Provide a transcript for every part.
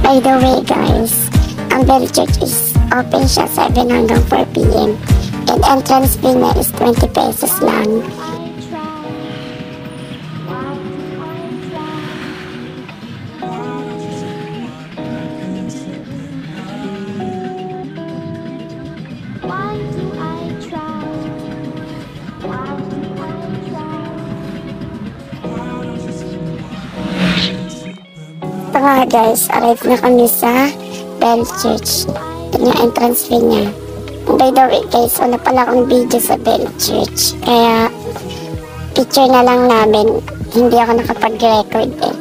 By the way guys, ang Bell Church is open siya 7 hanggang 4 p.m. And entrance fee na is 20 pesos lang. Ito nga guys, arrive na kami sa Bell Church. Ito yung entrance fee niya. By the way guys, wala pala akong video sa Bell Church. Kaya picture na lang namin. Hindi ako nakapag-record eh.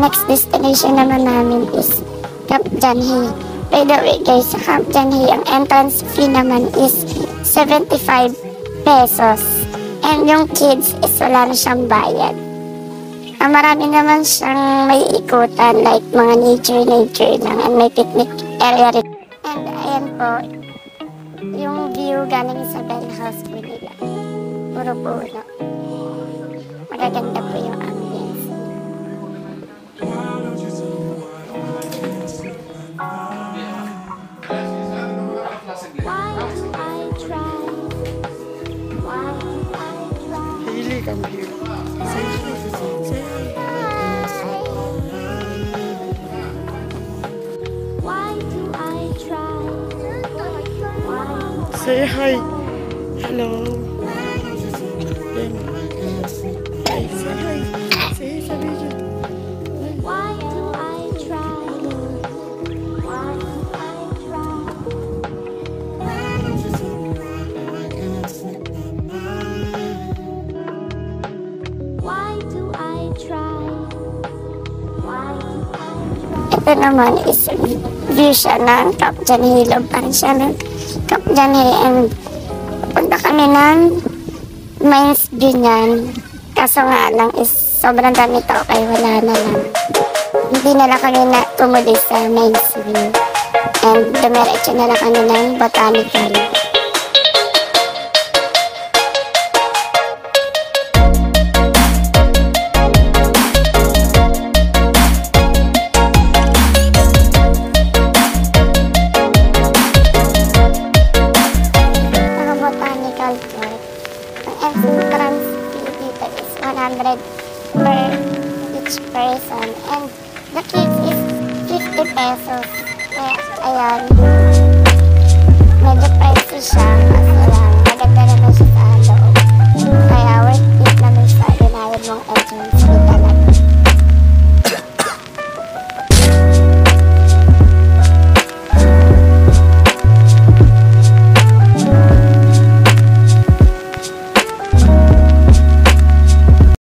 Next destination naman namin is Camp John Hay. By the way guys, sa Camp John Hay, ang entrance fee naman is 75 pesos. And yung kids is wala na siyang bayad. Marami naman siyang may ikutan like mga nature lang, and may picnic area rin. And ayan po, yung view galing sa Bell House po nila. Puro puno. Magaganda po yung ambience. Hailey, come here. Say hi. Say hi. Hello. Hey, say hi. Say hi sa video. Ito naman is view siya ng Camp John Hay. Loban siya ng Camp John Hay. And punta kami ng Mines View niyan. Kaso nga lang is sobrang dami tao kaya wala na lang. Hindi na lang kami na tumuli sa Mines View. And dumiretso na lang kami ng Botanical. Entrance fee dito is 100 per each person, and the kids is 50 pesos. Kaya, ayan.